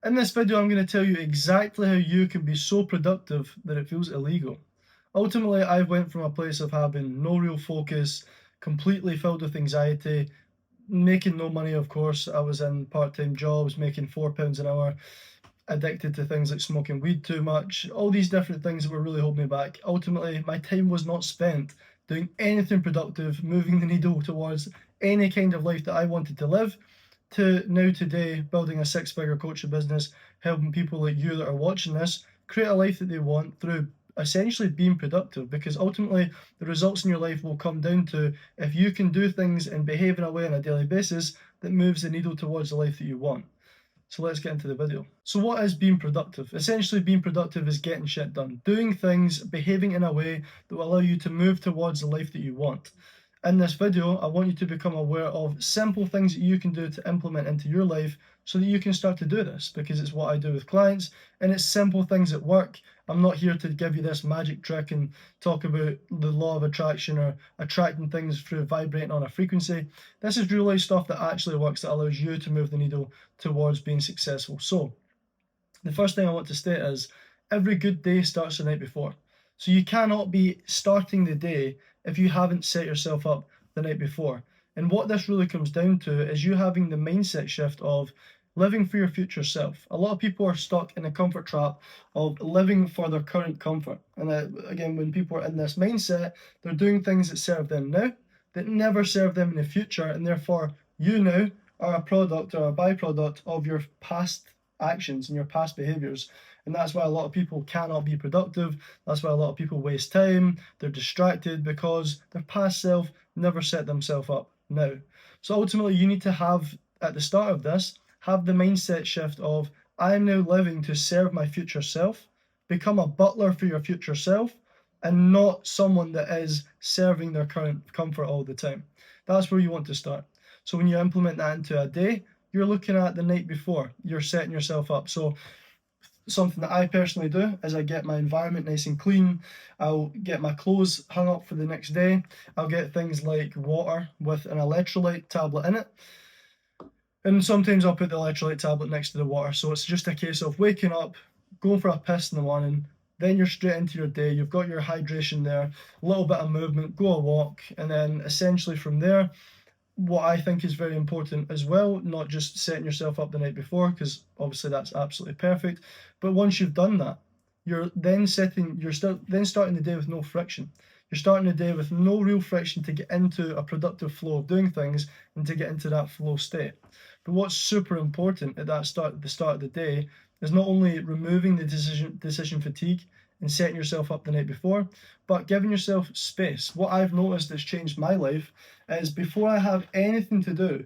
In this video, I'm going to tell you exactly how you can be so productive that it feels illegal. Ultimately, I went from a place of having no real focus, completely filled with anxiety, making no money, of course. I was in part-time jobs, making £4 an hour, addicted to things like smoking weed too much, all these different things that were really holding me back. Ultimately, my time was not spent doing anything productive, moving the needle towards any kind of life that I wanted to live, to now today building a six-figure coaching business, helping people like you that are watching this create a life that they want through essentially being productive, because ultimately the results in your life will come down to if you can do things and behave in a way on a daily basis that moves the needle towards the life that you want. So let's get into the video. So what is being productive? Essentially, being productive is getting shit done, doing things, behaving in a way that will allow you to move towards the life that you want. In this video, I want you to become aware of simple things that you can do to implement into your life so that you can start to do this, because it's what I do with clients and it's simple things that work. I'm not here to give you this magic trick and talk about the law of attraction or attracting things through vibrating on a frequency. This is real life stuff that actually works, that allows you to move the needle towards being successful. So the first thing I want to state is every good day starts the night before. So you cannot be starting the day if you haven't set yourself up the night before. And what this really comes down to is you having the mindset shift of living for your future self. A lot of people are stuck in a comfort trap of living for their current comfort. And again, when people are in this mindset, they're doing things that serve them now, that never serve them in the future. And therefore, you now are a product or a byproduct of your past actions and your past behaviors. And that's why a lot of people cannot be productive. That's why a lot of people waste time. They're distracted because their past self never set themselves up now. So ultimately, you need to have, at the start of this, have the mindset shift of, I am now living to serve my future self. Become a butler for your future self and not someone that is serving their current comfort all the time. That's where you want to start. So when you implement that into a day, you're looking at the night before, you're setting yourself up. So something that I personally do is I get my environment nice and clean. I'll get my clothes hung up for the next day. I'll get things like water with an electrolyte tablet in it. And sometimes I'll put the electrolyte tablet next to the water. So it's just a case of waking up, going for a piss in the morning, then you're straight into your day. You've got your hydration there, a little bit of movement, go a walk, and then essentially from there, what I think is very important as well, not just setting yourself up the night before, because obviously that's absolutely perfect, but once you've done that, then starting the day with no friction. You're starting the day with no real friction to get into a productive flow of doing things and to get into that flow state. But what's super important at the start of the day is not only removing the decision fatigue and setting yourself up the night before, but giving yourself space. What I've noticed that's changed my life is before I have anything to do,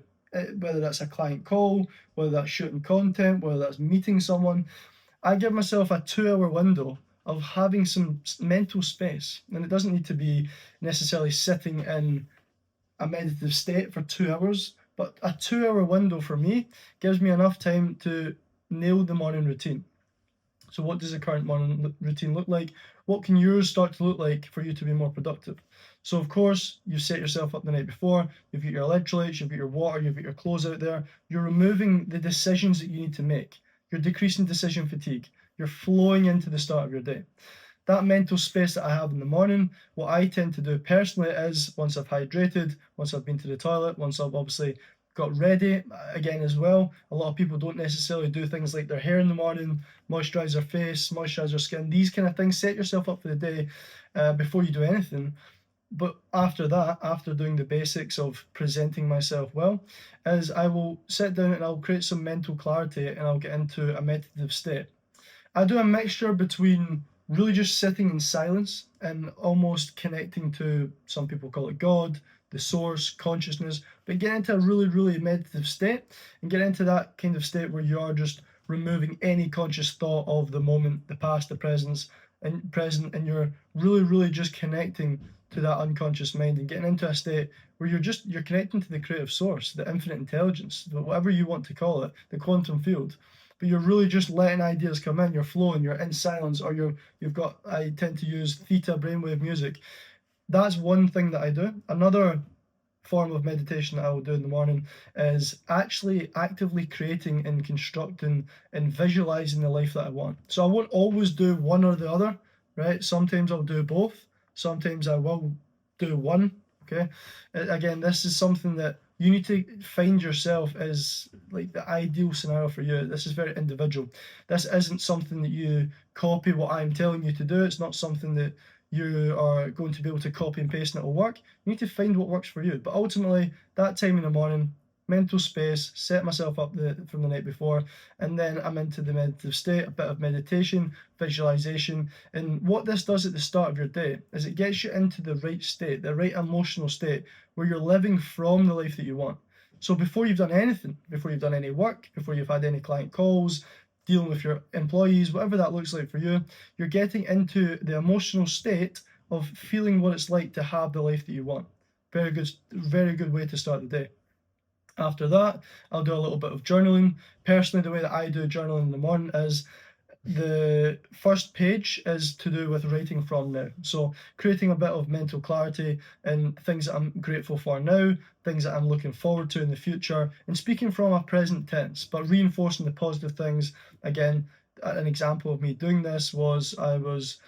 whether that's a client call, whether that's shooting content, whether that's meeting someone, I give myself a 2 hour window of having some mental space. And it doesn't need to be necessarily sitting in a meditative state for 2 hours, but a 2 hour window for me gives me enough time to nail the morning routine. So what does the current morning routine look like? What can yours start to look like for you to be more productive? So of course, you set yourself up the night before, you've got your electrolytes, you've got your water, you've got your clothes out there. You're removing the decisions that you need to make. You're decreasing decision fatigue. You're flowing into the start of your day. That mental space that I have in the morning, what I tend to do personally is once I've hydrated, once I've been to the toilet, once I've obviously got ready again as well. A lot of people don't necessarily do things like their hair in the morning, moisturize their face, moisturize their skin, these kind of things. Set yourself up for the day before you do anything. But after that, after doing the basics of presenting myself well, is I will sit down and I'll create some mental clarity and I'll get into a meditative state. I do a mixture between really just sitting in silence and almost connecting to, some people call it God, the source, consciousness, but get into a really, really meditative state and get into that kind of state where you are just removing any conscious thought of the moment, the past, the present, and you're really, really just connecting to that unconscious mind and getting into a state where you're connecting to the creative source, the infinite intelligence, whatever you want to call it, the quantum field. But you're really just letting ideas come in, you're flowing, you're in silence, or you've got, I tend to use theta brainwave music. That's one thing that I do. Another form of meditation that I will do in the morning is actually actively creating and constructing and visualizing the life that I want. So I won't always do one or the other, right? Sometimes I'll do both. Sometimes I will do one. Okay. Again, this is something that you need to find yourself as like the ideal scenario for you. This is very individual. This isn't something that you copy what I'm telling you to do. It's not something that you are going to be able to copy and paste and it'll work. You need to find what works for you. But ultimately, that time in the morning, mental space, set myself up from the night before, and then I'm into the meditative state, a bit of meditation, visualization. And what this does at the start of your day is it gets you into the right state, the right emotional state, where you're living from the life that you want. So before you've done anything, before you've done any work, before you've had any client calls, dealing with your employees, whatever that looks like for you, you're getting into the emotional state of feeling what it's like to have the life that you want. Very good way to start the day. After that, I'll do a little bit of journaling. Personally, the way that I do journaling in the morning is the first page is to do with writing from now. So creating a bit of mental clarity and things that I'm grateful for now, things that I'm looking forward to in the future, and speaking from a present tense, but reinforcing the positive things. Again, an example of me doing this was I was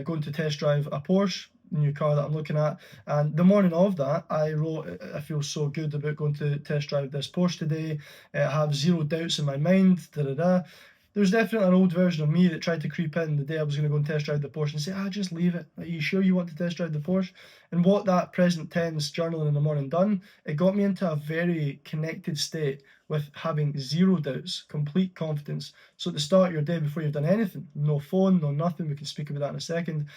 going to test drive a Porsche new car that I'm looking at, and the morning of that I wrote, I feel so good about going to test drive this Porsche today. I have zero doubts in my mind. There's definitely an old version of me that tried to creep in the day I was going to go and test drive the Porsche and say, just leave it. Are you sure you want to test drive the Porsche? And what that present tense journaling in the morning done, it got me into a very connected state with having zero doubts, complete confidence. So at the start of your day, before you've done anything, no phone, no nothing, we can speak about that in a second,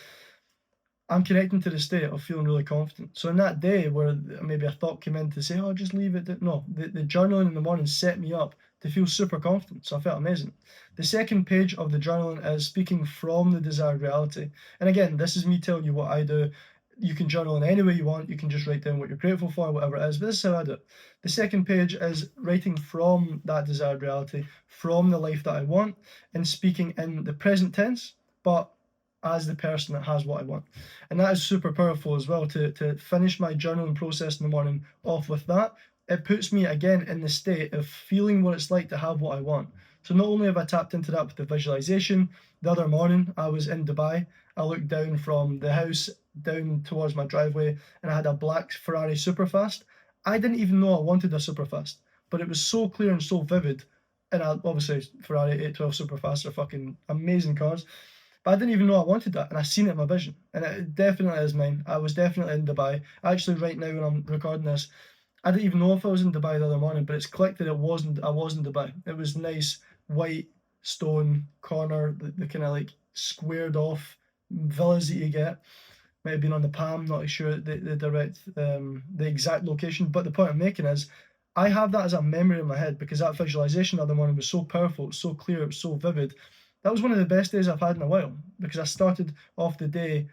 I'm connecting to the state of feeling really confident. So in that day where maybe a thought came in to say, just leave it. No, the journaling in the morning set me up to feel super confident. So I felt amazing. The second page of the journaling is speaking from the desired reality. And again, this is me telling you what I do. You can journal in any way you want. You can just write down what you're grateful for, whatever it is. But this is how I do it. The second page is writing from that desired reality, from the life that I want, and speaking in the present tense, but as the person that has what I want. And that is super powerful as well, to finish my journaling process in the morning off with that. It puts me again in the state of feeling what it's like to have what I want. So not only have I tapped into that with the visualization, the other morning I was in Dubai. I looked down from the house down towards my driveway and I had a black Ferrari Superfast. I didn't even know I wanted a Superfast, but it was so clear and so vivid. And obviously Ferrari 812 Superfasts are fucking amazing cars. But I didn't even know I wanted that, and I seen it in my vision, and it definitely is mine. I was definitely in Dubai. Actually, right now when I'm recording this, I didn't even know if I was in Dubai the other morning, but it's clicked that I was in Dubai. It was nice white stone corner, the kind of like squared off villas that you get. Might have been on the Palm, not sure the direct the exact location. But the point I'm making is, I have that as a memory in my head because that visualization the other morning was so powerful, it was so clear, it was so vivid. That was one of the best days I've had in a while because I started off the day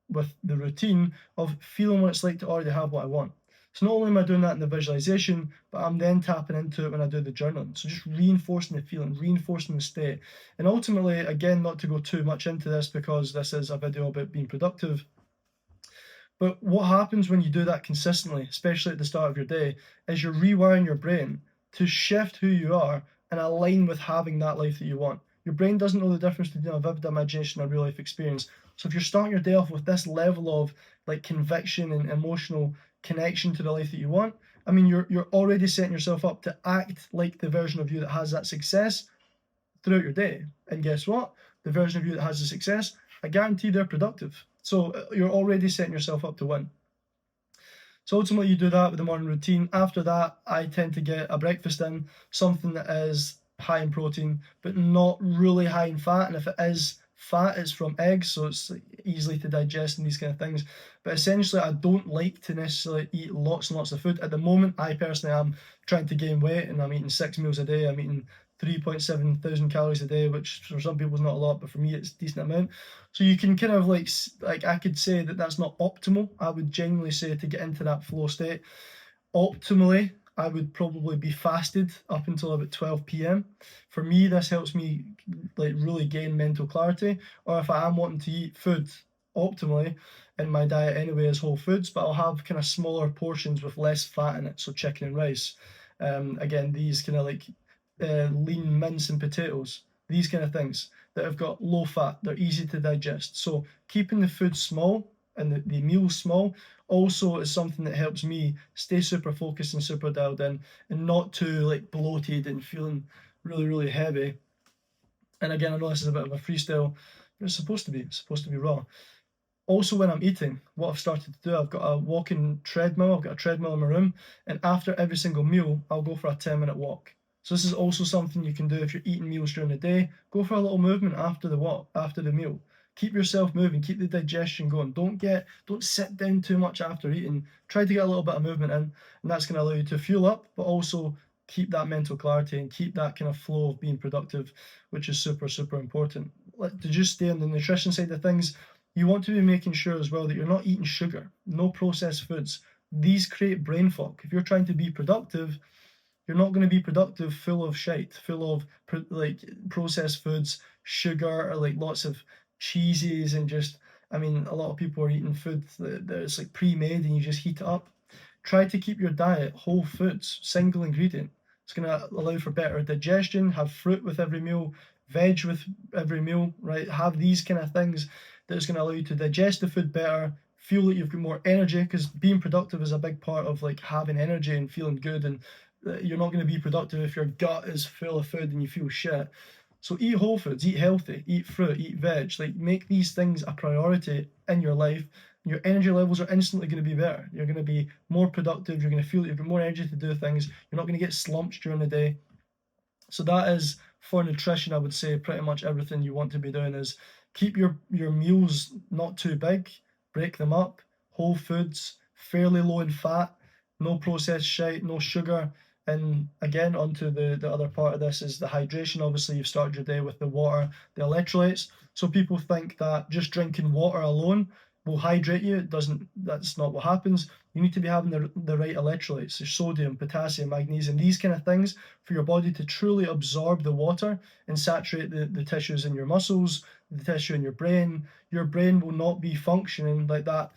with the routine of feeling what it's like to already have what I want. So not only am I doing that in the visualization, but I'm then tapping into it when I do the journaling. So just reinforcing the feeling, reinforcing the state. And ultimately, again, not to go too much into this because this is a video about being productive, but what happens when you do that consistently, especially at the start of your day, is you're rewiring your brain to shift who you are and align with having that life that you want. Your brain doesn't know the difference between a vivid imagination and a real life experience. So if you're starting your day off with this level of like conviction and emotional connection to the life that you want, I mean, you're already setting yourself up to act like the version of you that has that success throughout your day. And guess what? The version of you that has the success, I guarantee they're productive. So you're already setting yourself up to win. So ultimately you do that with the morning routine. After that, I tend to get a breakfast in, something that is high in protein, but not really high in fat. And if it is fat, it's from eggs, so it's easily to digest and these kind of things. But essentially, I don't like to necessarily eat lots and lots of food. At the moment, I personally am trying to gain weight and I'm eating 6 meals a day. I'm eating 3.7 thousand calories a day, which for some people is not a lot, but for me it's a decent amount. So you can kind of like I could say that that's not optimal. I would genuinely say to get into that flow state, optimally, I would probably be fasted up until about 12 p.m. For me, this helps me like really gain mental clarity. Or if I am wanting to eat food optimally in my diet anyway as whole foods, but I'll have kind of smaller portions with less fat in it, so chicken and rice. Again, these kind of like lean mince and potatoes, these kind of things that have got low fat, they're easy to digest. So keeping the food small and the meals small also is something that helps me stay super focused and super dialed in and not too like bloated and feeling really, really heavy. And again, I know this is a bit of a freestyle, but it's supposed to be raw. Also, when I'm eating, what I've started to do, I've got a walking treadmill, I've got a treadmill in my room, and after every single meal, I'll go for a 10-minute walk. So this is also something you can do if you're eating meals during the day. Go for a little movement after the walk, after the meal. Keep yourself moving, keep the digestion going. Don't sit down too much after eating. Try to get a little bit of movement in, and that's going to allow you to fuel up, but also keep that mental clarity and keep that kind of flow of being productive, which is super, super important. To just stay on the nutrition side of things, you want to be making sure as well that you're not eating sugar, no processed foods. These create brain fog. If you're trying to be productive, you're not going to be productive full of shite, full of like processed foods, sugar, or like lots of cheeses and just, I mean, a lot of people are eating food that's like pre-made and you just heat it up. Try to keep your diet whole foods, single ingredient. It's going to allow for better digestion. Have fruit with every meal, veg with every meal, right? Have these kind of things that is going to allow you to digest the food better, feel that you've got more energy, because being productive is a big part of like having energy and feeling good. And you're not going to be productive if your gut is full of food and you feel shit. So eat whole foods, eat healthy, eat fruit, eat veg. Like make these things a priority in your life. Your energy levels are instantly going to be better. You're going to be more productive. You're going to feel that you've got more energy to do things. You're not going to get slumps during the day. So that is for nutrition, I would say pretty much everything you want to be doing is keep your meals not too big, break them up, whole foods, fairly low in fat, no processed shite, no sugar. And again, onto the other part of this is the hydration. Obviously, you've started your day with the water, the electrolytes. So people think that just drinking water alone will hydrate you. It doesn't, that's not what happens. You need to be having the right electrolytes, the sodium, potassium, magnesium, these kind of things for your body to truly absorb the water and saturate the tissues in your muscles, the tissue in your brain. Your brain will not be functioning like that,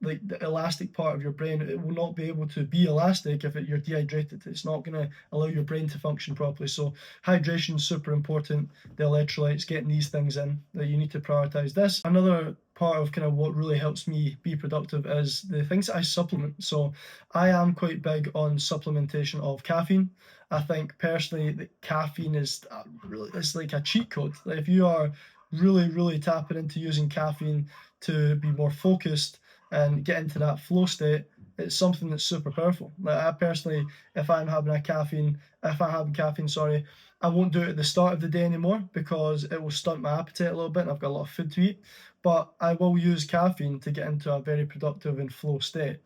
like the elastic part of your brain. It will not be able to be elastic if you're dehydrated. It's not going to allow your brain to function properly. So hydration is super important. The electrolytes, getting these things in, that you need to prioritize this. Another part of kind of what really helps me be productive is the things that I supplement. So I am quite big on supplementation of caffeine. I think personally that caffeine is really, it's like a cheat code. Like if you are really, really tapping into using caffeine to be more focused and get into that flow state, it's something that's super powerful. Like I personally, if I'm having caffeine, sorry, I won't do it at the start of the day anymore because it will stunt my appetite a little bit and I've got a lot of food to eat. But I will use caffeine to get into a very productive and flow state.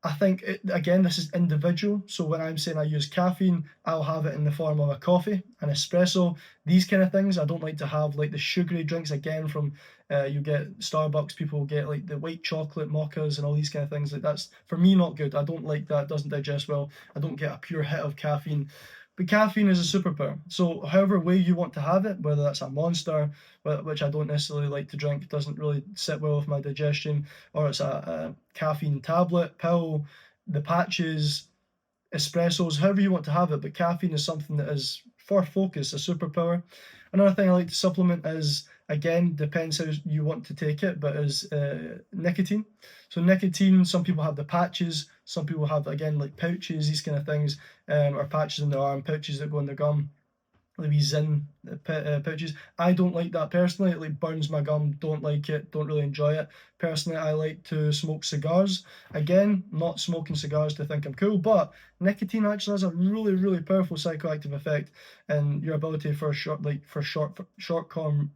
I think, again, this is individual. So when I'm saying I use caffeine, I'll have it in the form of a coffee, an espresso, these kind of things. I don't like to have like the sugary drinks again from, you get Starbucks, people get like the white chocolate mochas and all these kind of things. Like that's, for me, not good. I don't like that. It doesn't digest well. I don't get a pure hit of caffeine. But caffeine is a superpower. So however way you want to have it, whether that's a Monster, which I don't necessarily like to drink, doesn't really sit well with my digestion, or it's a caffeine tablet, pill, the patches, espressos, however you want to have it. But caffeine is something that is, for focus, a superpower. Another thing I like to supplement is, again, depends how you want to take it, but is nicotine. So nicotine, some people have the patches, some people have, again, like pouches, these kind of things, or patches in their arm, pouches that go in their gum, the wee Zyn pouches. I don't like that personally. It like burns my gum. Don't like it. Don't really enjoy it. Personally, I like to smoke cigars. Again, not smoking cigars to think I'm cool, but nicotine actually has a really, really powerful psychoactive effect in your ability for short-term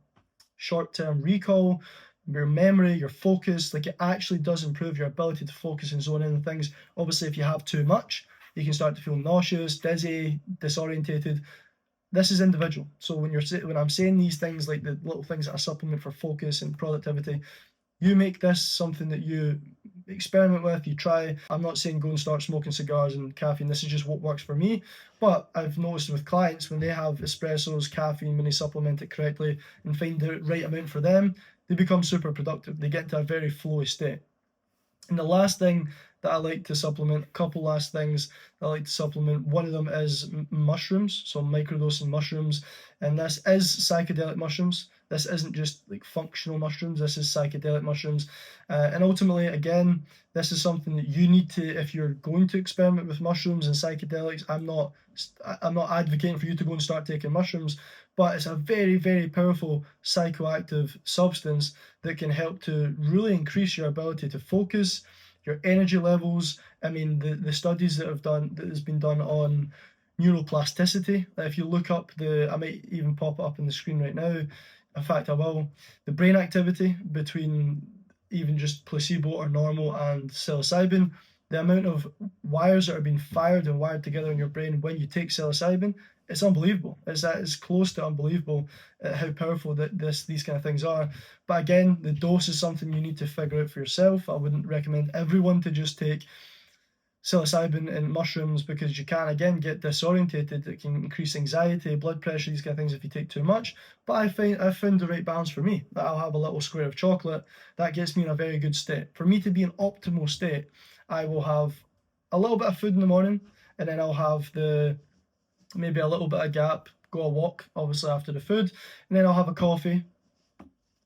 recall, your memory, your focus. Like it actually does improve your ability to focus and zone in on things. Obviously, if you have too much, you can start to feel nauseous, dizzy, disorientated. This is individual. So when I'm saying these things, like the little things that I supplement for focus and productivity, you make this something that you experiment with, you try. I'm not saying go and start smoking cigars and caffeine. This is just what works for me. But I've noticed with clients when they have espressos, caffeine, when they supplement it correctly and find the right amount for them, they become super productive. They get into a very flowy state. And the last thing that I like to supplement, a couple last things that I like to supplement, one of them is mushrooms, so microdosing mushrooms. And this is psychedelic mushrooms. This isn't just like functional mushrooms, this is psychedelic mushrooms. And ultimately, again, this is something that you need to, if you're going to experiment with mushrooms and psychedelics, I'm not advocating for you to go and start taking mushrooms, but it's a very, very powerful psychoactive substance that can help to really increase your ability to focus, your energy levels. I mean, the studies that has been done on neuroplasticity. If you look up I might even pop it up on the screen right now. In fact, I will. The brain activity between even just placebo or normal and psilocybin, the amount of wires that are being fired and wired together in your brain when you take psilocybin, it's unbelievable. It's close to unbelievable how powerful these kind of things are. But again, the dose is something you need to figure out for yourself. I wouldn't recommend everyone to just take psilocybin and mushrooms because you can again get disorientated. It can increase anxiety, blood pressure, these kind of things if you take too much. But I've found the right balance for me. That I'll have a little square of chocolate that gets me in a very good state. For me to be in optimal state, I will have a little bit of food in the morning, and then I'll have maybe a little bit of gap, go a walk obviously after the food, and then I'll have a coffee,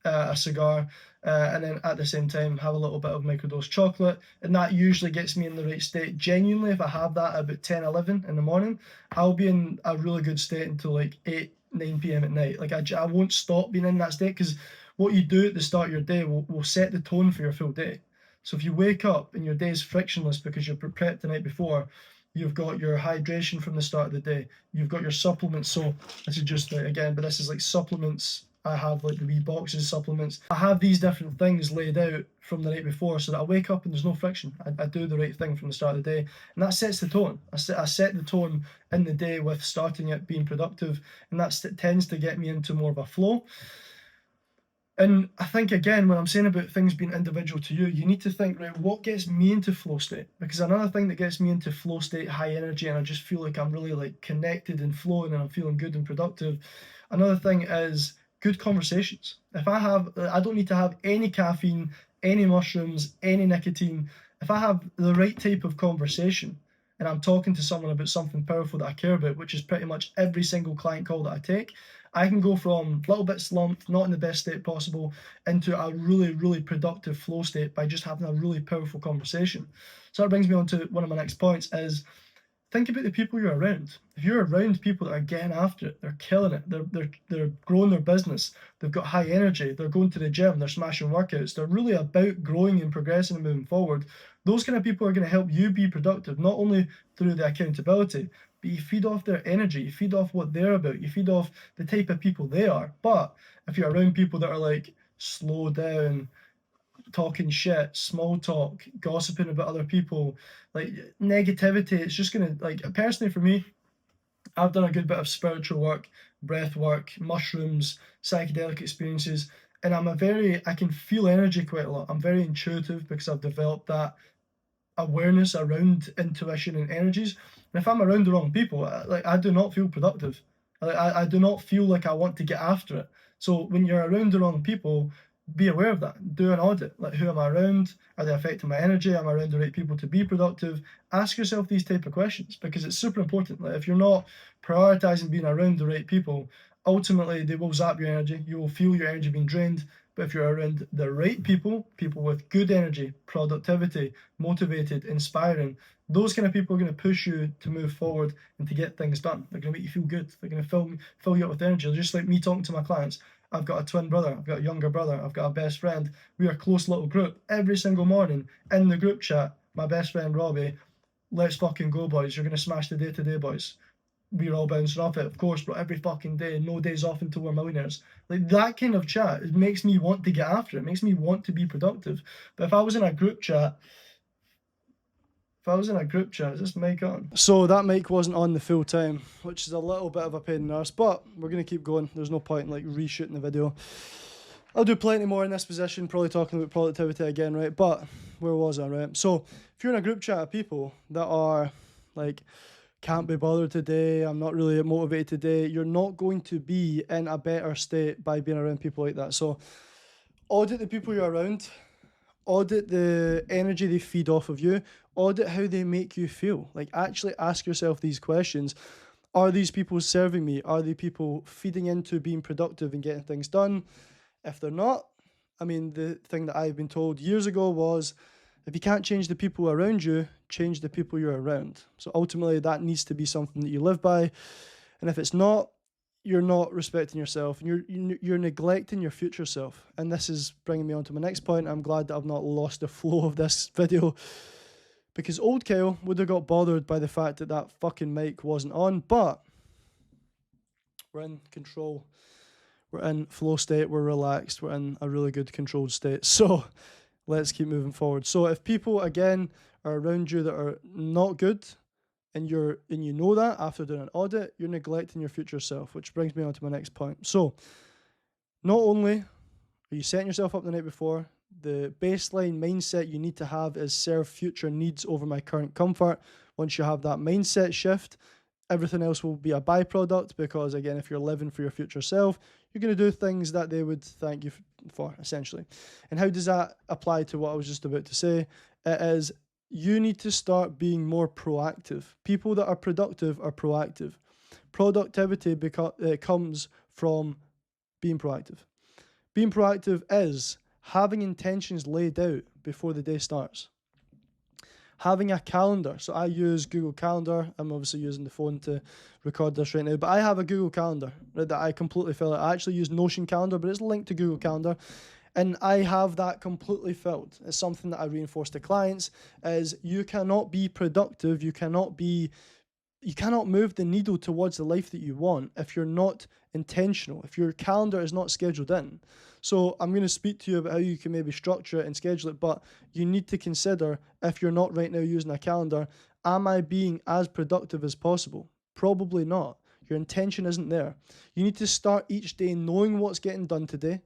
a cigar, and then at the same time have a little bit of microdose chocolate, and that usually gets me in the right state. Genuinely, if I have that at about 10, 11 in the morning, I'll be in a really good state until like 8, 9 p.m. at night. Like I won't stop being in that state, because what you do at the start of your day will set the tone for your full day. So if you wake up and your day is frictionless because you're prepped the night before, you've got your hydration from the start of the day, you've got your supplements. So this is just like, again, but this is like supplements. I have like the wee boxes, supplements. I have these different things laid out from the night before so that I wake up and there's no friction. I do the right thing from the start of the day, and that sets the tone. I set the tone in the day with starting it being productive, and that tends to get me into more of a flow. And I think, again, when I'm saying about things being individual to you, you need to think, right, what gets me into flow state? Because another thing that gets me into flow state, high energy, and I just feel like I'm really like connected and flowing and I'm feeling good and productive. Another thing is good conversations. I don't need to have any caffeine, any mushrooms, any nicotine. If I have the right type of conversation and I'm talking to someone about something powerful that I care about, which is pretty much every single client call that I take, I can go from a little bit slumped, not in the best state possible, into a really, really productive flow state by just having a really powerful conversation. So that brings me on to one of my next points is, think about the people you're around. If you're around people that are getting after it, they're killing it, they're growing their business, they've got high energy, they're going to the gym, they're smashing workouts, they're really about growing and progressing and moving forward. Those kind of people are going to help you be productive, not only through the accountability, but you feed off their energy, you feed off what they're about, you feed off the type of people they are. But if you're around people that are like, slow down, talking shit, small talk, gossiping about other people, like negativity, it's just gonna, like, personally for me, I've done a good bit of spiritual work, breath work, mushrooms, psychedelic experiences, and I can feel energy quite a lot. I'm very intuitive because I've developed that awareness around intuition and energies. And if I'm around the wrong people, I do not feel productive. I do not feel like I want to get after it. So when you're around the wrong people, be aware of that. Do an audit. Like, who am I around? Are they affecting my energy? Am I around the right people to be productive? Ask yourself these type of questions, because it's super important. Like, if you're not prioritizing being around the right people, ultimately they will zap your energy. You will feel your energy being drained. But if you're around the right people, people with good energy, productivity, motivated, inspiring, those kind of people are going to push you to move forward and to get things done. They're going to make you feel good. They're going to fill you up with energy. Just like me talking to my clients. I've got a twin brother, I've got a younger brother, I've got a best friend. We are a close little group. Every single morning in the group chat, my best friend Robbie, let's fucking go, boys. You're going to smash the day today, boys. We're all bouncing off it, of course, but every fucking day, no days off until we're millionaires. Like, that kind of chat, it makes me want to get after it. It makes me want to be productive. But if I was in a group chat, is this mic on? So that mic wasn't on the full time, which is a little bit of a pain in the arse, but we're going to keep going. There's no point in like reshooting the video. I'll do plenty more in this position, probably talking about productivity again, right? But where was I, right? So if you're in a group chat of people that are like, can't be bothered today, I'm not really motivated today, you're not going to be in a better state by being around people like that. So Audit the people you're around. Audit the energy they feed off of you. Audit how they make you feel. Like, actually ask yourself these questions. Are these people serving me? Are they people feeding into being productive and getting things done? If they're not, I mean, the thing that I've been told years ago was, if you can't change the people around you, change the people you're around. So ultimately, that needs to be something that you live by. And if it's not, you're not respecting yourself, and you're neglecting your future self. And this is bringing me on to my next point. I'm glad that I've not lost the flow of this video, because old Kyle would have got bothered by the fact that that fucking mic wasn't on. But we're in control. We're in flow state. We're relaxed. We're in a really good controlled state. So let's keep moving forward. So if people, again, are around you that are not good, and you know that after doing an audit, you're neglecting your future self, which brings me on to my next point. So not only are you setting yourself up the night before, the baseline mindset you need to have is serve future needs over my current comfort. Once you have that mindset shift, everything else will be a byproduct, because again, if you're living for your future self, you're going to do things that they would thank you for, essentially. And how does that apply to what I was just about to say? It is, you need to start being more proactive. People that are productive are proactive. Productivity comes from being proactive. Being proactive is having intentions laid out before the day starts. Having a calendar. So I use Google Calendar. I'm obviously using the phone to record this right now, but I have a Google Calendar that I completely fill out. I actually use Notion Calendar, but it's linked to Google Calendar. And I have that completely filled. It's something that I reinforce to clients, is you cannot be productive, you cannot move the needle towards the life that you want if you're not intentional, if your calendar is not scheduled in. So I'm going to speak to you about how you can maybe structure it and schedule it, but you need to consider, if you're not right now using a calendar, am I being as productive as possible? Probably not. Your intention isn't there. You need to start each day knowing what's getting done today,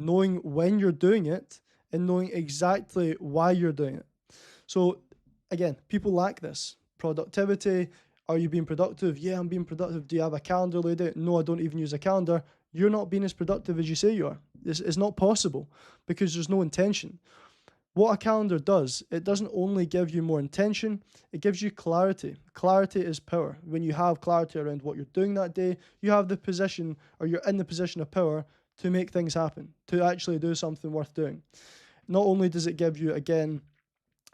knowing when you're doing it, and knowing exactly why you're doing it. So again, people lack this. Productivity. Are you being productive? Yeah, I'm being productive. Do you have a calendar laid out? No, I don't even use a calendar. You're not being as productive as you say you are. It's not possible, because there's no intention. What a calendar does, it doesn't only give you more intention, it gives you clarity. Clarity is power. When you have clarity around what you're doing that day, you have the position, or you're in the position of power to make things happen, to actually do something worth doing. Not only does it give you, again,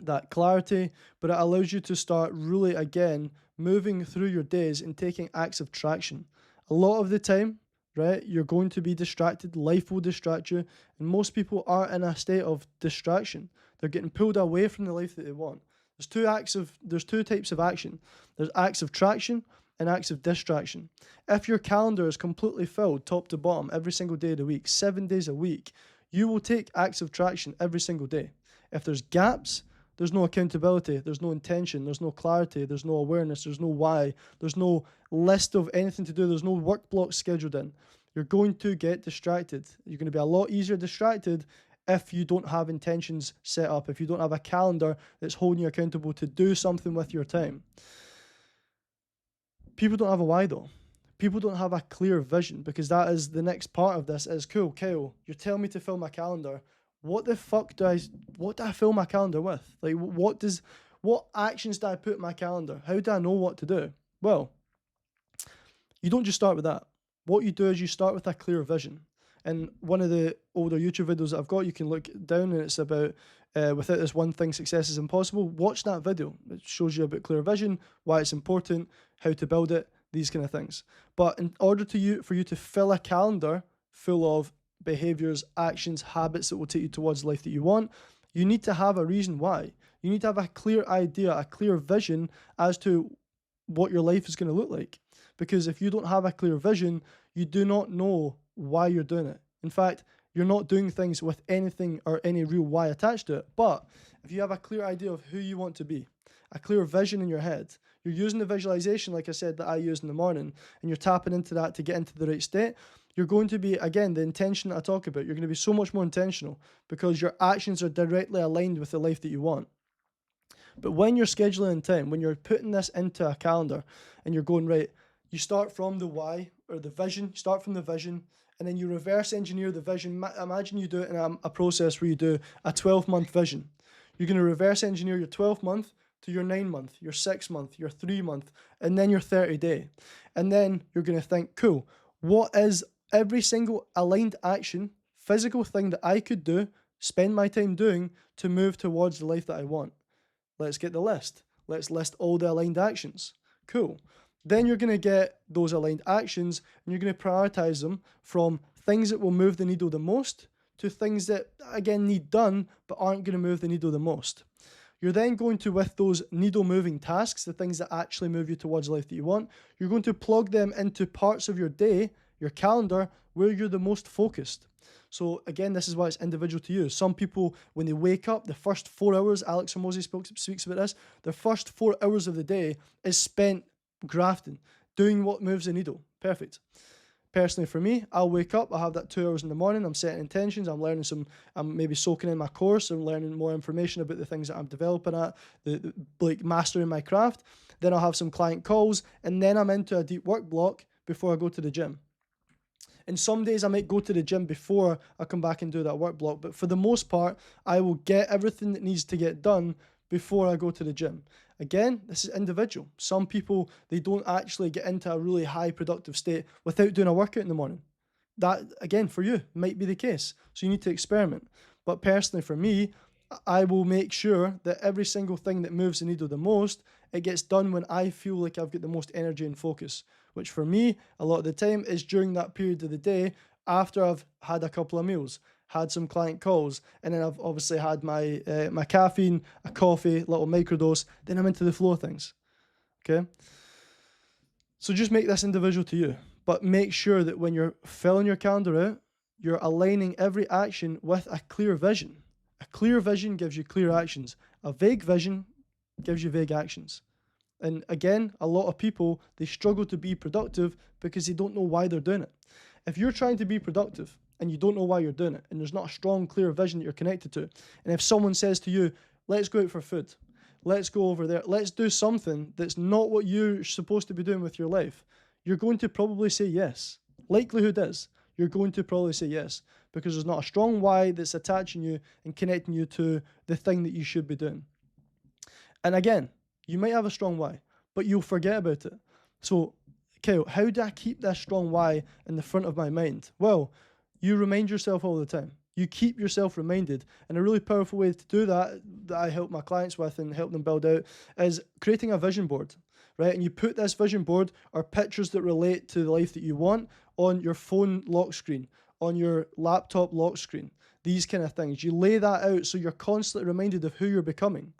that clarity, but it allows you to start really, again, moving through your days and taking acts of traction. A lot of the time, right, you're going to be distracted. Life will distract you, and most people are in a state of distraction. They're getting pulled away from the life that they want. There's two types of action. There's acts of traction and acts of distraction. If your calendar is completely filled top to bottom every single day of the week, 7 days a week, you will take acts of traction every single day. If there's gaps, there's no accountability, there's no intention, there's no clarity, there's no awareness, there's no why, there's no list of anything to do, there's no work blocks scheduled in. You're going to get distracted. You're going to be a lot easier distracted if you don't have intentions set up, if you don't have a calendar that's holding you accountable to do something with your time. People don't have a why though. People don't have a clear vision, because that is the next part of this is, cool, Kyle, you're telling me to fill my calendar. What do I fill my calendar with? Like, what actions do I put in my calendar? How do I know what to do? Well, you don't just start with that. What you do is you start with a clear vision. And one of the older YouTube videos that I've got, you can look down, and it's about without this one thing, success is impossible. Watch that video. It shows you about clear vision, why it's important, how to build it, these kind of things. But in order for you to fill a calendar full of behaviors, actions, habits that will take you towards the life that you want, you need to have a reason why. You need to have a clear idea, a clear vision as to what your life is going to look like. Because if you don't have a clear vision, you do not know why you're doing it. In fact, you're not doing things with anything or any real why attached to it. But if you have a clear idea of who you want to be, a clear vision in your head, you're using the visualization, like I said, that I use in the morning, and you're tapping into that to get into the right state, you're going to be, again, the intention that I talk about, you're going to be so much more intentional, because your actions are directly aligned with the life that you want. But when you're scheduling time, when you're putting this into a calendar and you're going, right, you start from the why or the vision, you start from the vision, and then you reverse engineer the vision. Imagine you do it in a process where you do a 12-month vision. You're going to reverse engineer your 12-month to your 9-month, your 6-month, your 3-month, and then your 30-day. And then you're going to think, cool, what is every single aligned action, physical thing that I could do, spend my time doing to move towards the life that I want? Let's get the list. Let's list all the aligned actions. Cool. Then you're going to get those aligned actions and you're going to prioritize them from things that will move the needle the most to things that, again, need done but aren't going to move the needle the most. You're then going to, with those needle-moving tasks, the things that actually move you towards the life that you want, you're going to plug them into parts of your day, your calendar, where you're the most focused. So again, this is why it's individual to you. Some people, when they wake up, the first 4 hours, Alex Hormozi speaks about this, the first 4 hours of the day is spent grafting, doing what moves the needle. Perfect. Personally, for me, I'll wake up, I'll have that 2 hours in the morning, I'm setting intentions, I'm maybe soaking in my course, I'm learning more information about the things that I'm developing at, like mastering my craft. Then I'll have some client calls, and then I'm into a deep work block before I go to the gym. And some days I might go to the gym before I come back and do that work block, but for the most part, I will get everything that needs to get done before I go to the gym. Again, this is individual. Some people, they don't actually get into a really high productive state without doing a workout in the morning. That, again, for you, might be the case. So you need to experiment. But personally, for me, I will make sure that every single thing that moves the needle the most, it gets done when I feel like I've got the most energy and focus, which for me, a lot of the time is during that period of the day after I've had a couple of meals, had some client calls, and then I've obviously had my my caffeine, a coffee, little microdose, then I'm into the flow of things. Okay? So just make this individual to you, but make sure that when you're filling your calendar out, you're aligning every action with a clear vision. A clear vision gives you clear actions. A vague vision gives you vague actions. And again, a lot of people, they struggle to be productive because they don't know why they're doing it. If you're trying to be productive and you don't know why you're doing it, and there's not a strong, clear vision that you're connected to, and if someone says to you, let's go out for food, let's go over there, let's do something that's not what you're supposed to be doing with your life, you're going to probably say yes. Likelihood is, you're going to probably say yes, because there's not a strong why that's attaching you and connecting you to the thing that you should be doing. And again, you might have a strong why, but you'll forget about it. So, Kyle, how do I keep that strong why in the front of my mind? Well, you remind yourself all the time. You keep yourself reminded. And a really powerful way to do that I help my clients with and help them build out, is creating a vision board, right? And you put this vision board or pictures that relate to the life that you want on your phone lock screen, on your laptop lock screen, these kind of things. You lay that out so you're constantly reminded of who you're becoming.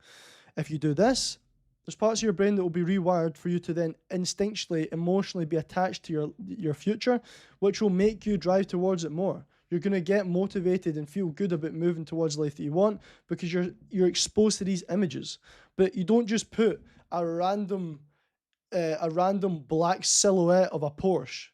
If you do this, there's parts of your brain that will be rewired for you to then instinctually, emotionally be attached to your future, which will make you drive towards it more. You're going to get motivated and feel good about moving towards the life that you want because you're exposed to these images. But you don't just put a random black silhouette of a Porsche.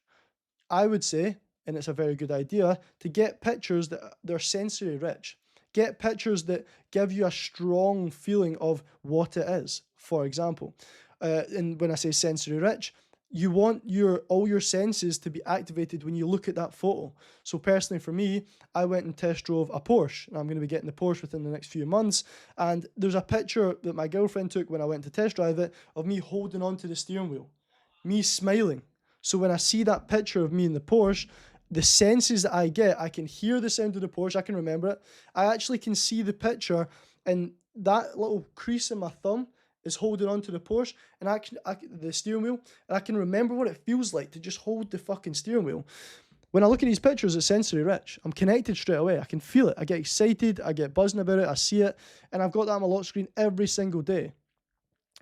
I would say, and it's a very good idea, to get pictures that they're sensory rich. Get pictures that give you a strong feeling of what it is. For example, and when I say sensory rich, you want all your senses to be activated when you look at that photo. So personally for me, I went and test drove a Porsche, and I'm going to be getting the Porsche within the next few months. And there's a picture that my girlfriend took when I went to test drive it of me holding onto the steering wheel, me smiling. So when I see that picture of me in the Porsche, the senses that I get, I can hear the sound of the Porsche, I can remember it. I actually can see the picture, and that little crease in my thumb is holding onto the Porsche, and the steering wheel, and I can remember what it feels like to just hold the fucking steering wheel. When I look at these pictures, it's sensory rich. I'm connected straight away. I can feel it. I get excited. I get buzzing about it. I see it, and I've got that on my lock screen every single day.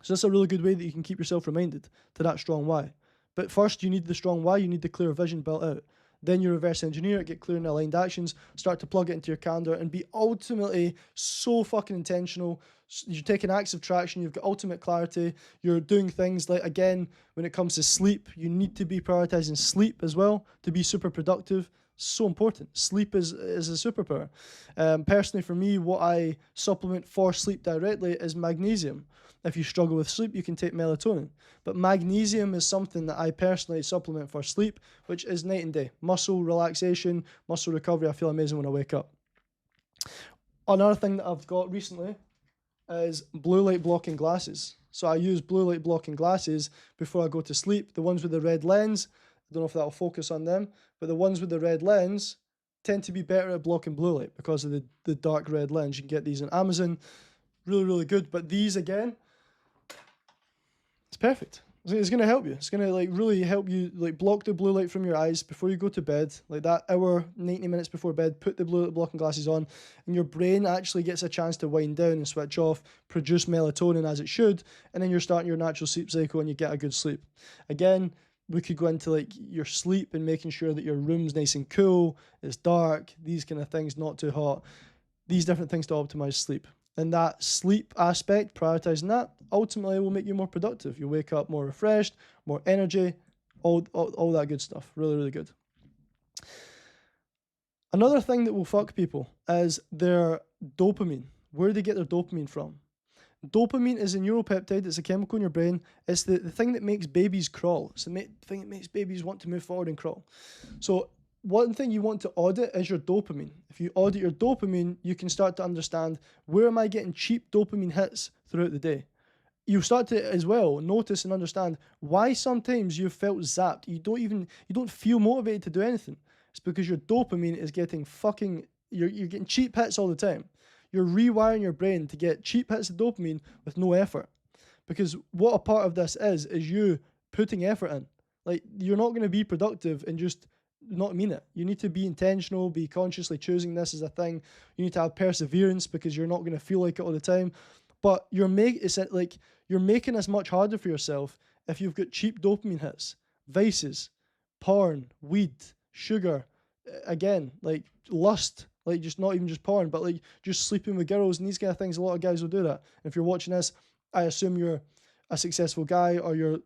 So that's a really good way that you can keep yourself reminded to that strong why. But first, you need the strong why. You need the clear vision built out. Then you reverse engineer it, get clear and aligned actions, start to plug it into your calendar, and be ultimately so fucking intentional, You're taking active traction, you've got ultimate clarity, you're doing things like, again, when it comes to sleep, you need to be prioritizing sleep as well to be super productive. So important. Sleep is a superpower. Personally, for me, what I supplement for sleep directly is magnesium. If you struggle with sleep, you can take melatonin. But magnesium is something that I personally supplement for sleep, which is night and day. Muscle relaxation, muscle recovery. I feel amazing when I wake up. Another thing that I've got recently is blue light blocking glasses. So I use blue light blocking glasses before I go to sleep. The ones with the red lens, I don't know if that'll focus on them, but the ones with the red lens tend to be better at blocking blue light because of the dark red lens. You can get these on Amazon. Really, really good. But these, again, it's perfect. It's going to help you. It's going to like really help you like block the blue light from your eyes before you go to bed. Like that hour, 90 minutes before bed, put the blue light blocking glasses on, and your brain actually gets a chance to wind down and switch off, produce melatonin as it should, and then you're starting your natural sleep cycle and you get a good sleep. Again, we could go into like your sleep and making sure that your room's nice and cool, it's dark, these kind of things, not too hot. These different things to optimize sleep. And that sleep aspect, prioritizing that, ultimately will make you more productive. You'll wake up more refreshed, more energy, all that good stuff. Really, really good. Another thing that will fuck people is their dopamine. Where do they get their dopamine from? Dopamine is a neuropeptide. It's a chemical in your brain. It's the thing that makes babies crawl. It's the thing that makes babies want to move forward and crawl. So one thing you want to audit is your dopamine. If you audit your dopamine, you can start to understand, where am I getting cheap dopamine hits throughout the day? You start to as well notice and understand why sometimes you've felt zapped. You don't feel motivated to do anything. It's because your dopamine is getting you're getting cheap hits all the time. You're rewiring your brain to get cheap hits of dopamine with no effort. Because what a part of this is you putting effort in. Like, you're not going to be productive and just not mean it. You need to be intentional, be consciously choosing this as a thing. You need to have perseverance because you're not going to feel like it all the time. But you're making this much harder for yourself if you've got cheap dopamine hits, vices, porn, weed, sugar, again, like lust, like just not even just porn, but like just sleeping with girls and these kind of things. A lot of guys will do that. And if you're watching this, I assume you're a successful guy, or you're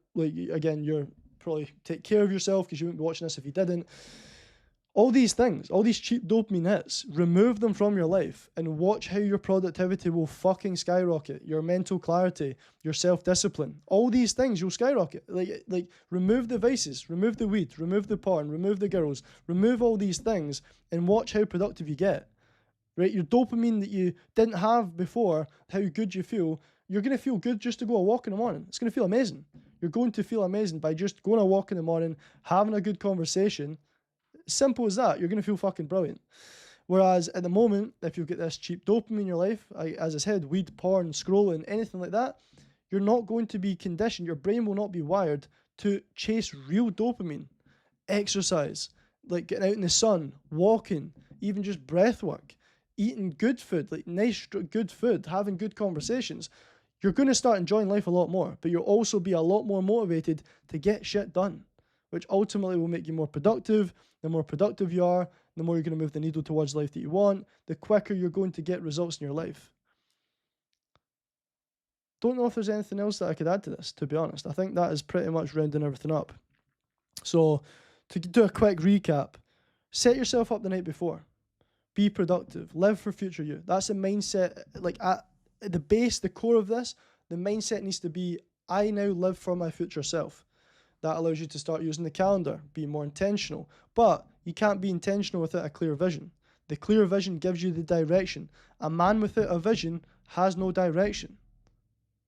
probably take care of yourself because you wouldn't be watching this if you didn't. All these things, all these cheap dopamine hits, remove them from your life and watch how your productivity will fucking skyrocket. Your mental clarity, your self-discipline, all these things you'll skyrocket. Like remove the vices, remove the weed, remove the porn, remove the girls, remove all these things and watch how productive you get. Right? Your dopamine that you didn't have before, how good you feel, you're going to feel good just to go a walk in the morning. It's going to feel amazing. You're going to feel amazing by just going a walk in the morning, having a good conversation. Simple as that. You're going to feel fucking brilliant. Whereas at the moment, if you've got this cheap dopamine in your life, as I said, weed, porn, scrolling, anything like that, you're not going to be conditioned. Your brain will not be wired to chase real dopamine. Exercise, like getting out in the sun, walking, even just breath work, eating good food, like nice, good food, having good conversations. You're going to start enjoying life a lot more, but you'll also be a lot more motivated to get shit done, which ultimately will make you more productive. The more productive you are, the more you're going to move the needle towards the life that you want, the quicker you're going to get results in your life. Don't know if there's anything else that I could add to this, to be honest. I think that is pretty much rounding everything up. So, to do a quick recap, set yourself up the night before. Be productive. Live for future you. That's a mindset, like at the base, the core of this, the mindset needs to be, I now live for my future self. That allows you to start using the calendar, be more intentional. But you can't be intentional without a clear vision. The clear vision gives you the direction. A man without a vision has no direction.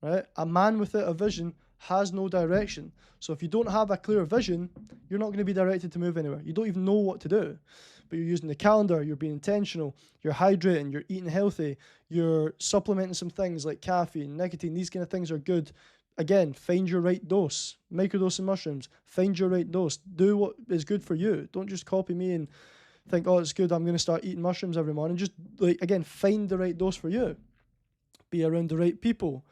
Right? A man without a vision has no direction. So if you don't have a clear vision, you're not going to be directed to move anywhere. You don't even know what to do. But you're using the calendar, you're being intentional, you're hydrating, you're eating healthy, you're supplementing some things like caffeine, nicotine. These kind of things are good. Again, find your right dose. Microdosing mushrooms, find your right dose. Do what is good for you. Don't just copy me and think, oh, it's good, I'm going to start eating mushrooms every morning. Just, again, find the right dose for you. Be around the right people.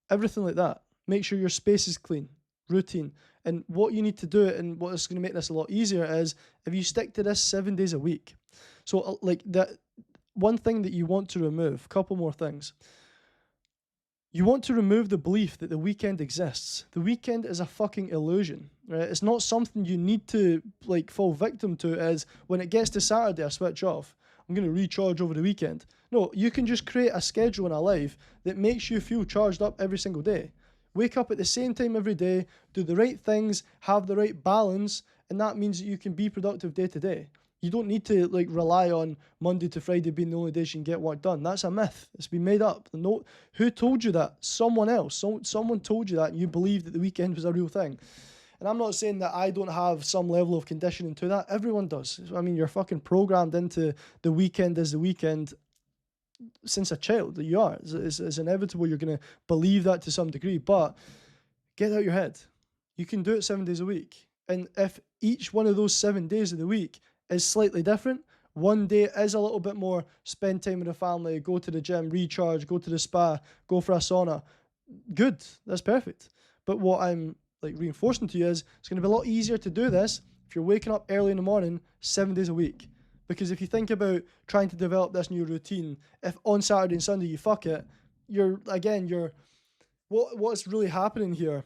Everything like that. Make sure your space is clean, routine. And what you need to do, and what is going to make this a lot easier, is if you stick to this 7 days a week. So, like, that one thing that you want to remove, couple more things. You want to remove the belief that the weekend exists. The weekend is a fucking illusion, right? It's not something you need to like fall victim to as when it gets to Saturday, I switch off. I'm going to recharge over the weekend. No, you can just create a schedule in a life that makes you feel charged up every single day. Wake up at the same time every day, do the right things, have the right balance, and that means that you can be productive day to day. You don't need to like rely on Monday to Friday being the only days you can get work done. That's a myth. It's been made up. No, who told you that? Someone else. Someone told you that, and you believed that the weekend was a real thing. And I'm not saying that I don't have some level of conditioning to that. Everyone does. I mean, you're fucking programmed into the weekend as the weekend since a child. That you are. It's inevitable. You're going to believe that to some degree. But get out your head. You can do it 7 days a week. And if each one of those 7 days of the week is slightly different. One day is a little bit more spend time with the family, go to the gym, recharge, go to the spa, go for a sauna. Good, that's perfect. But what I'm like reinforcing to you is it's going to be a lot easier to do this if you're waking up early in the morning 7 days a week. Because if you think about trying to develop this new routine, if on Saturday and Sunday you fuck it, what's really happening here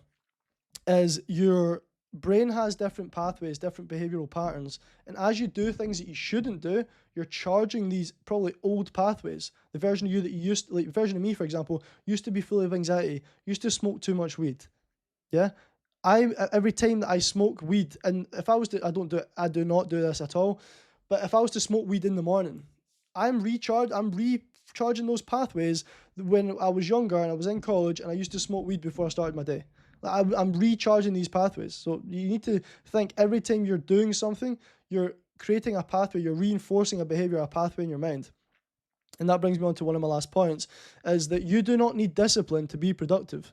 is your brain has different pathways, different behavioral patterns. And as you do things that you shouldn't do, you're charging these probably old pathways. The version of you that you used to, like the version of me, for example, used to be full of anxiety, used to smoke too much weed. Yeah. Every time that I smoke weed, and if I was to, I do not do this at all. But if I was to smoke weed in the morning, I'm recharging those pathways when I was younger and I was in college and I used to smoke weed before I started my day. I'm recharging these pathways. So you need to think every time you're doing something, you're creating a pathway, you're reinforcing a behavior, a pathway in your mind. And that brings me on to one of my last points, is that you do not need discipline to be productive.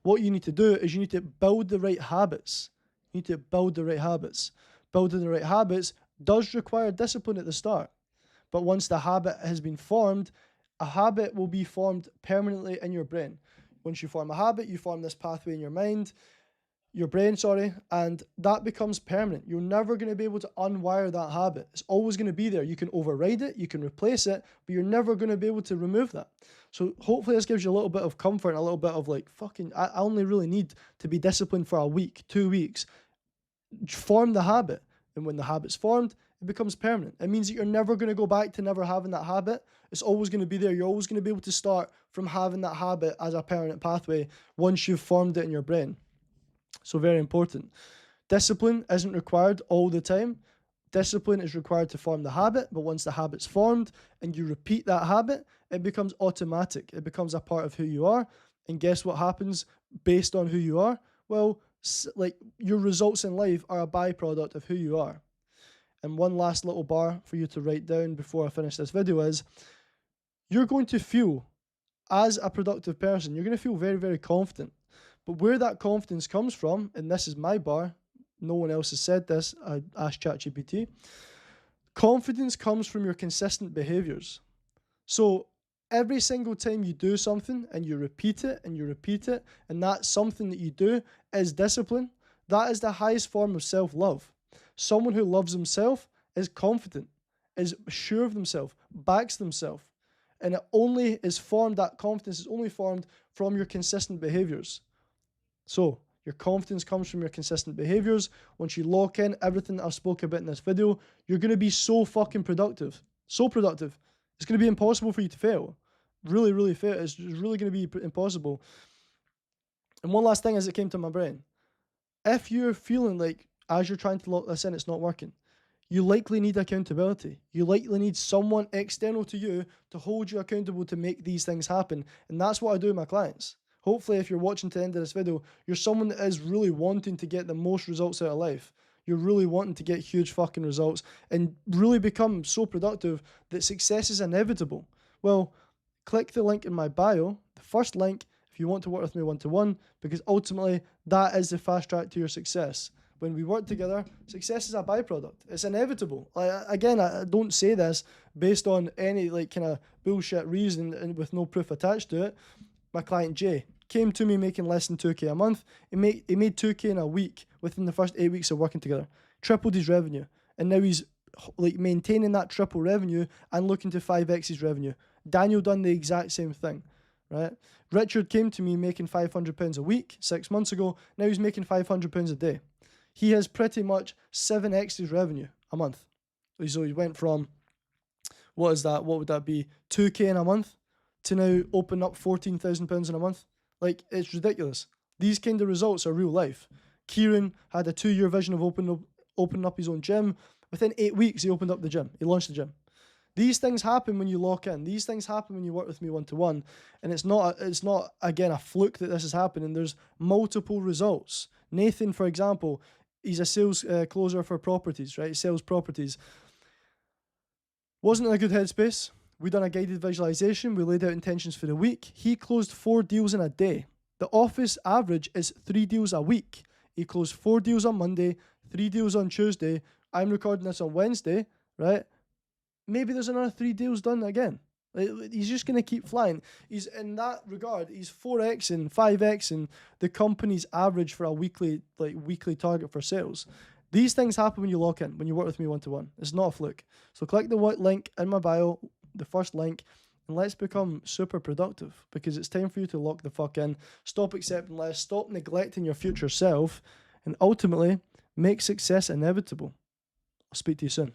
What you need to do is you need to build the right habits. You need to build the right habits. Building the right habits does require discipline at the start. But once the habit has been formed, a habit will be formed permanently in your brain. Once you form a habit, you form this pathway in your brain, and that becomes permanent. You're never going to be able to unwire that habit. It's always going to be there. You can override it, you can replace it, but you're never going to be able to remove that. So hopefully this gives you a little bit of comfort and a little bit of like, I only really need to be disciplined for a week, 2 weeks. Form the habit. And when the habit's formed, it becomes permanent. It means that you're never going to go back to never having that habit. It's always going to be there. You're always going to be able to start from having that habit as a permanent pathway once you've formed it in your brain. So very important. Discipline isn't required all the time. Discipline is required to form the habit, but once the habit's formed and you repeat that habit, it becomes automatic. It becomes a part of who you are. And guess what happens based on who you are? Well, like your results in life are a byproduct of who you are. And one last little bar for you to write down before I finish this video is, you're going to feel, as a productive person, you're going to feel very, very confident. But where that confidence comes from, and this is my bar, no one else has said this, I asked ChatGPT, confidence comes from your consistent behaviors. So every single time you do something and you repeat it and you repeat it, and that something that you do is discipline, that is the highest form of self-love. Someone who loves himself is confident, is sure of themselves, backs themselves. And it only is formed, that confidence is only formed from your consistent behaviors. So your confidence comes from your consistent behaviors. Once you lock in everything that I've spoken about in this video, you're going to be so fucking productive. So productive. It's going to be impossible for you to fail. Really, really fail. It's really going to be impossible. And one last thing as it came to my brain. If you're feeling like, as you're trying to lock this in, it's not working, you likely need accountability. You likely need someone external to you to hold you accountable to make these things happen. And that's what I do with my clients. Hopefully, if you're watching to the end of this video, you're someone that is really wanting to get the most results out of life. You're really wanting to get huge fucking results and really become so productive that success is inevitable. Well, click the link in my bio, the first link, if you want to work with me one-to-one, because ultimately that is the fast track to your success. When we work together, success is a byproduct. It's inevitable. Again, I don't say this based on any like kind of bullshit reason and with no proof attached to it. My client Jay came to me making less than 2K a month. He made 2K in a week within the first 8 weeks of working together. Tripled his revenue. And now he's like maintaining that triple revenue and looking to 5x his revenue. Daniel done the exact same thing. right? Richard came to me making £500 a week 6 months ago. Now he's making £500 a day. He has pretty much 7x his revenue a month. So he went from, what is that? What would that be? 2k in a month to now open up £14,000 in a month. Like, it's ridiculous. These kind of results are real life. Kieran had a 2-year vision of opening up his own gym. Within 8 weeks, he opened up the gym. He launched the gym. These things happen when you lock in. These things happen when you work with me one-to-one. And it's not again, a fluke that this is happening. There's multiple results. Nathan, for example, he's a sales closer for properties, right? He sells properties. Wasn't in a good headspace. We done a guided visualization. We laid out intentions for the week. He closed 4 deals in a day. The office average is 3 deals a week. He closed 4 deals on Monday, 3 deals on Tuesday. I'm recording this on Wednesday, right? Maybe there's another 3 deals done again. He's just going to keep flying. He's, in that regard, he's 4x and 5x and the company's average for a weekly target for sales. These things happen when you lock in, when you work with me one-to-one. It's not a fluke. So click the link in my bio, the first link, and let's become super productive, because it's time for you to lock the fuck in. Stop accepting less. Stop neglecting your future self, and ultimately make success inevitable. I'll speak to you soon.